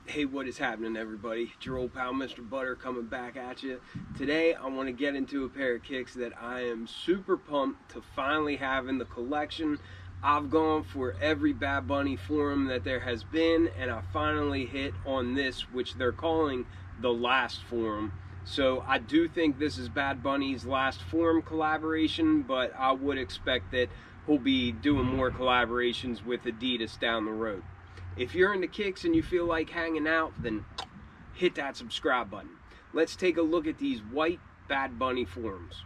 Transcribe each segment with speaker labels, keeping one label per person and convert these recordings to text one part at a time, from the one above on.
Speaker 1: Hey, what is happening, everybody? It's your old pal Mr. Butter coming back at you. Today I want to get into a pair of kicks that I am super pumped to finally have in the collection. I've gone for every Bad Bunny forum that there has been, and I finally hit on this, which they're calling the last forum. So I do think this is Bad Bunny's last forum collaboration, but I would expect that he'll be doing more collaborations with Adidas down the road. If you're into kicks and you feel like hanging out, then hit that subscribe button. Let's take a look at these white Bad Bunny forums.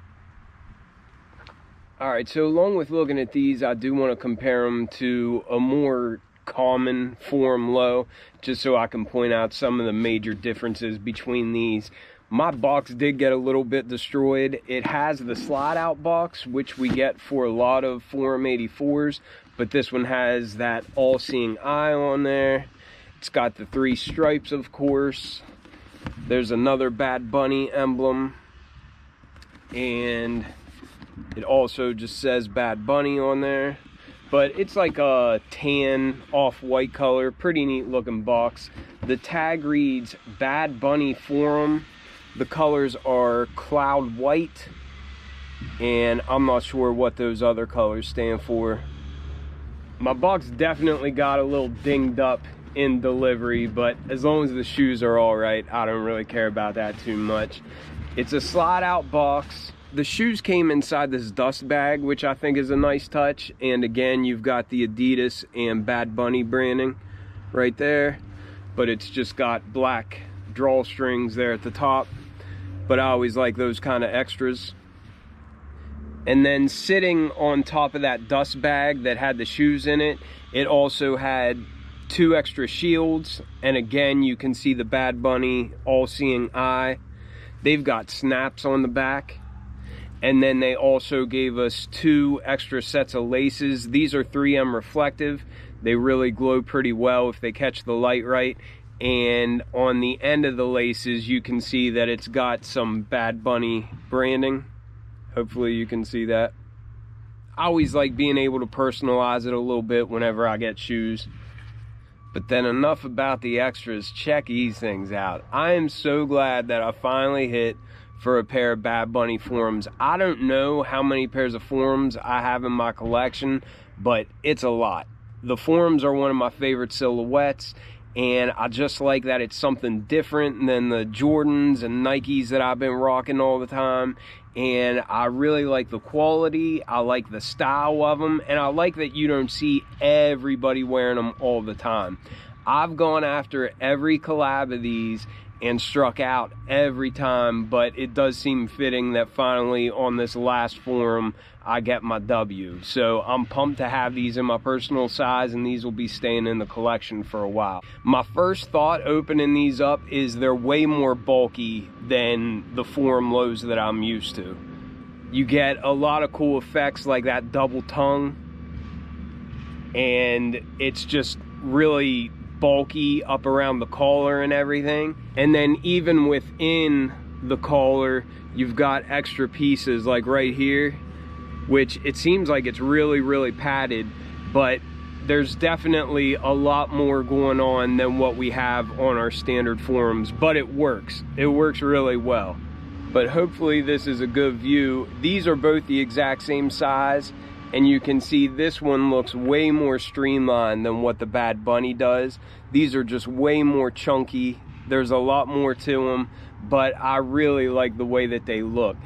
Speaker 1: Alright, so along with looking at these, I do want to compare them to a more common forum low, just so I can point out some of the major differences between these. My box did get a little bit destroyed. It has the slide out box, which we get for a lot of Forum 84s, but this one has that all-seeing eye on there. It's got the 3 stripes, of course. There's another Bad Bunny emblem, and it also just says Bad Bunny on there. But it's like a tan off-white color, pretty neat looking box. The tag reads Bad Bunny Forum. The colors are cloud white, and I'm not sure what those other colors stand for. My box definitely got a little dinged up in delivery, but as long as the shoes are all right, I don't really care about that too much. It's a slide out box. The shoes came inside this dust bag, which I think is a nice touch. And again, you've got the Adidas and Bad Bunny branding right there, but it's just got black drawstrings there at the top. But I always like those kind of extras. And then sitting on top of that dust bag that had the shoes in it, it also had 2 extra shields. And again, you can see the Bad Bunny all-seeing eye. They've got snaps on the back. And then they also gave us 2 extra sets of laces. These are 3M reflective. They really glow pretty well if they catch the light right. And on the end of the laces, you can see that it's got some Bad Bunny branding. Hopefully you can see that. I always like being able to personalize it a little bit whenever I get shoes. But then enough about the extras. Check these things out. I am so glad that I finally hit for a pair of Bad Bunny forums. I don't know how many pairs of forums I have in my collection, but it's a lot. The forums are one of my favorite silhouettes, and I just like that it's something different than the Jordans and Nikes that I've been rocking all the time. And I really like the quality, I like the style of them, and I like that you don't see everybody wearing them all the time. I've gone after every collab of these and struck out every time, but it does seem fitting that finally on this last forum I get my W. So I'm pumped to have these in my personal size, and these will be staying in the collection for a while. My first thought opening these up is they're way more bulky than the forum lows that I'm used to. You get a lot of cool effects like that double tongue, and it's just really bulky up around the collar and everything. And then even within the collar, you've got extra pieces like right here, which it seems like it's really padded, but there's definitely a lot more going on than what we have on our standard forums. But it works really well. But hopefully this is a good view. These are both the exact same size, and you can see this one looks way more streamlined than what the Bad Bunny does. These are just way more chunky. There's a lot more to them, but I really like the way that they look.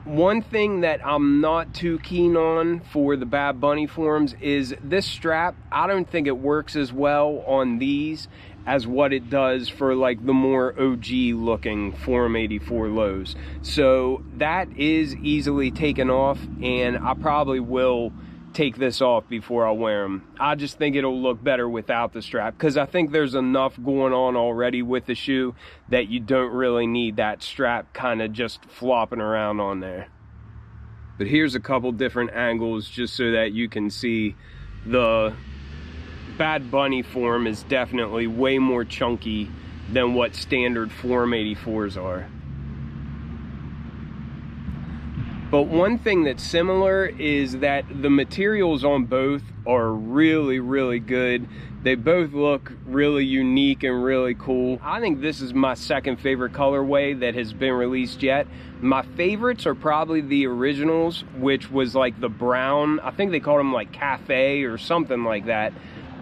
Speaker 1: One thing that I'm not too keen on for the Bad Bunny forums is this strap. I don't think it works as well on these as what it does for like the more OG looking Forum 84 lows. So that is easily taken off, and I probably will take this off before I wear them. I just think it'll look better without the strap, because I think there's enough going on already with the shoe that you don't really need that strap kind of just flopping around on there. But here's a couple different angles just so that you can see the Bad Bunny form is definitely way more chunky than what standard Forum 84s are. But one thing that's similar is that the materials on both are really, really good. They both look really unique and really cool. I think this is my second favorite colorway that has been released yet. My favorites are probably the originals, which was like the brown. I think they called them like cafe or something like that.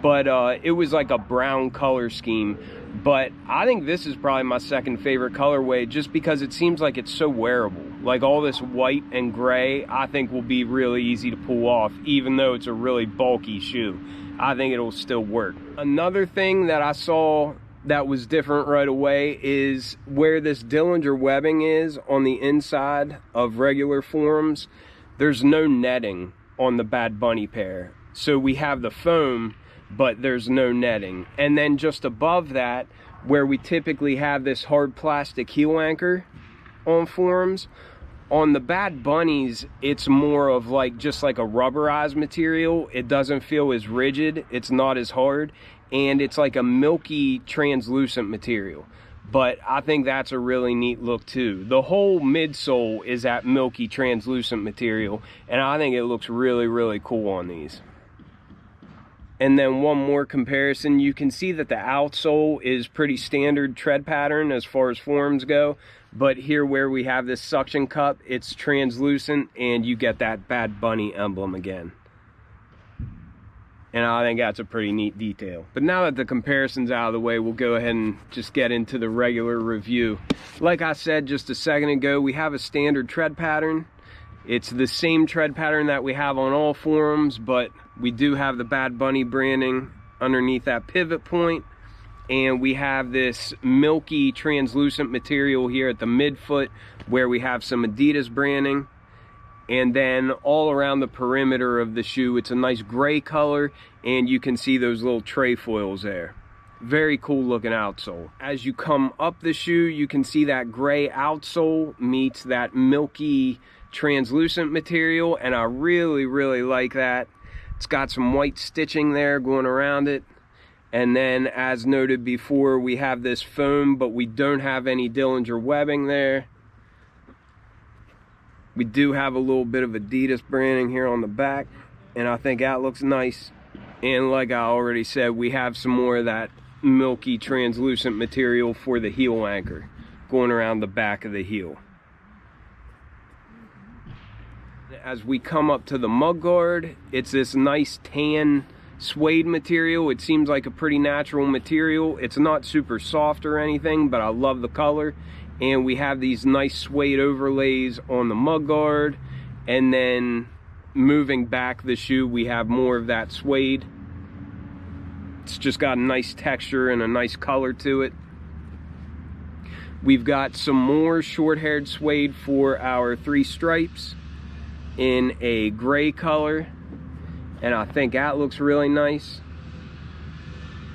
Speaker 1: But it was like a brown color scheme. But I think this is probably my second favorite colorway just because it seems like it's so wearable. Like all this white and gray, I think will be really easy to pull off, even though it's a really bulky shoe. I think it'll still work. Another thing that I saw that was different right away is where this Dillinger webbing is on the inside of regular forms. There's no netting on the Bad Bunny pair. So we have the foam, but there's no netting. And then just above that, where we typically have this hard plastic heel anchor on forms, on the Bad Bunnies, it's more of like just like a rubberized material. It doesn't feel as rigid, it's not as hard, and it's like a milky translucent material. But I think that's a really neat look too. The whole midsole is that milky translucent material, and I think it looks really, really cool on these. And then one more comparison, you can see that the outsole is pretty standard tread pattern as far as forms go, but here where we have this suction cup, it's translucent and you get that Bad Bunny emblem again. And I think that's a pretty neat detail. But now that the comparison's out of the way, we'll go ahead and just get into the regular review. Like I said just a second ago, we have a standard tread pattern. It's the same tread pattern that we have on all forums, but we do have the Bad Bunny branding underneath that pivot point. And we have this milky translucent material here at the midfoot where we have some Adidas branding. And then all around the perimeter of the shoe, it's a nice gray color, and you can see those little trefoils there. Very cool looking outsole. As you come up the shoe, you can see that gray outsole meets that milky translucent material, and I really, really like that. It's got some white stitching there going around it. And then, as noted before, we have this foam, but we don't have any Dillinger webbing there. We do have a little bit of Adidas branding here on the back, and I think that looks nice. And like I already said, we have some more of that milky translucent material for the heel anchor going around the back of the heel. As we come up to the mud guard, it's this nice tan suede material. It seems like a pretty natural material. It's not super soft or anything, but I love the color. And we have these nice suede overlays on the mud guard, and then moving back the shoe, we have more of that suede. It's just got a nice texture and a nice color to it. We've got some more short-haired suede for our 3 stripes in a gray color, and I think that looks really nice.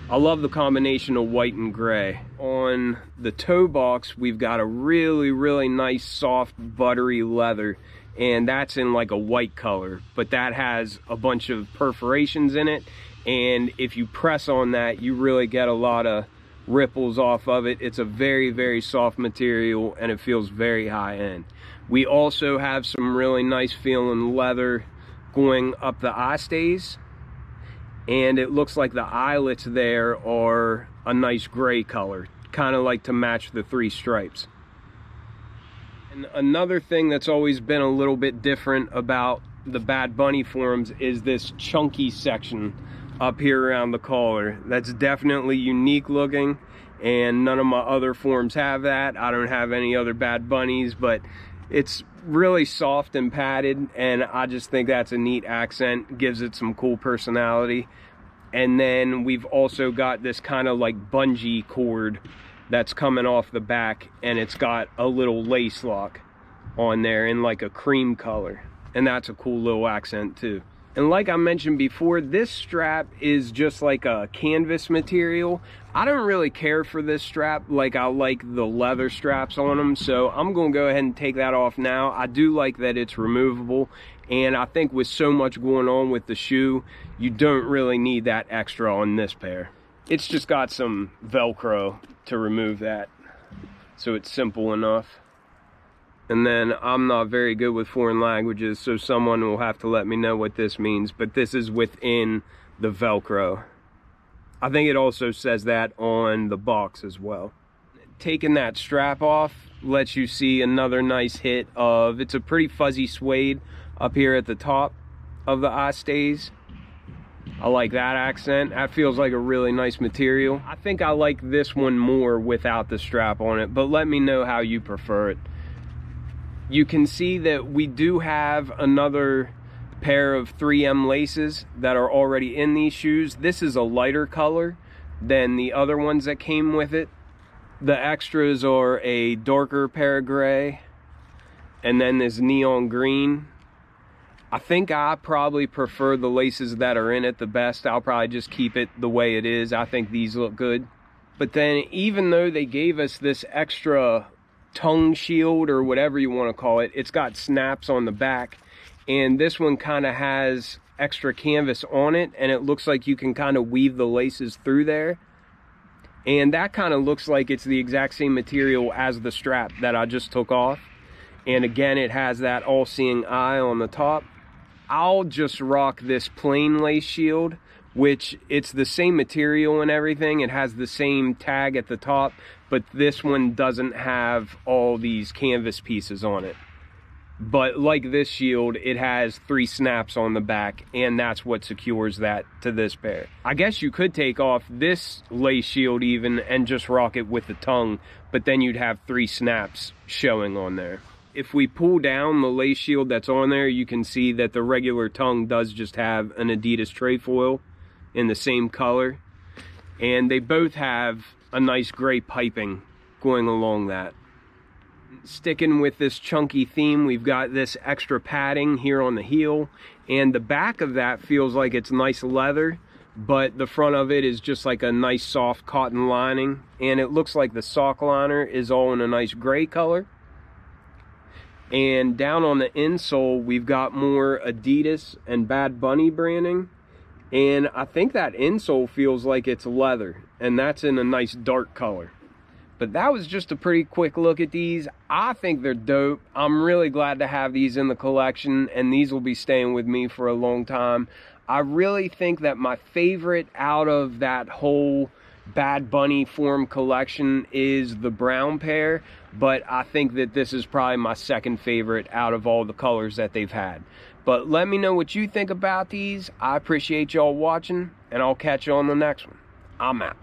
Speaker 1: I love the combination of white and gray. On the toe box, we've got a really, really nice soft buttery leather, and that's in like a white color, but that has a bunch of perforations in it, and if you press on that, you really get a lot of ripples off of it. It's a very, very soft material, and it feels very high end. We also have some really nice feeling leather going up the eye stays, and it looks like the eyelets there are a nice gray color, kind of like to match the 3 stripes. And another thing that's always been a little bit different about the Bad Bunny forms is this chunky section up here around the collar. That's definitely unique looking, and none of my other forms have that. I don't have any other Bad Bunnies, but it's really soft and padded, and I just think that's a neat accent. Gives it some cool personality. And then we've also got this kind of like bungee cord that's coming off the back, and it's got a little lace lock on there in like a cream color, and that's a cool little accent too. And like I mentioned before, this strap is just like a canvas material. I don't really care for this strap. Like, I like the leather straps on them, so I'm gonna go ahead and take that off now. I do like that it's removable, and I think with so much going on with the shoe, you don't really need that extra on this pair. It's just got some Velcro to remove that, so it's simple enough. And then I'm not very good with foreign languages, so someone will have to let me know what this means, but this is within the Velcro. I think it also says that on the box as well. Taking that strap off lets you see another nice hit of, it's a pretty fuzzy suede up here at the top of the eye stays. I like that accent. That feels like a really nice material. I think I like this one more without the strap on it, but let me know how you prefer it. You can see that we do have another pair of 3M laces that are already in these shoes. This is a lighter color than the other ones that came with it. The extras are a darker pair of gray and then this neon green. I think I probably prefer the laces that are in it the best. I'll probably just keep it the way it is. I think these look good. But then even though they gave us this extra tongue shield or whatever you want to call it, it's got snaps on the back, and this one kind of has extra canvas on it, and it looks like you can kind of weave the laces through there, and that kind of looks like it's the exact same material as the strap that I just took off. And again, it has that all-seeing eye on the top. I'll just rock this plain lace shield, which it's the same material and everything. It has the same tag at the top, but this one doesn't have all these canvas pieces on it. But like this shield, it has 3 snaps on the back, and that's what secures that to this pair. I guess you could take off this lace shield even and just rock it with the tongue, but then you'd have 3 snaps showing on there. If we pull down the lace shield that's on there, you can see that the regular tongue does just have an Adidas trefoil in the same color, and they both have a nice gray piping going along that. Sticking with this chunky theme, we've got this extra padding here on the heel, and the back of that feels like it's nice leather, but the front of it is just like a nice soft cotton lining, and it looks like the sock liner is all in a nice gray color. And down on the insole, we've got more Adidas and Bad Bunny branding, and I think that insole feels like it's leather, and that's in a nice dark color. But that was just a pretty quick look at these. I think they're dope. I'm really glad to have these in the collection, and these will be staying with me for a long time. I really think that my favorite out of that whole Bad Bunny form collection is the brown pair, but I think that this is probably my second favorite out of all the colors that they've had. But let me know what you think about these. I appreciate y'all watching, and I'll catch you on the next one. I'm out.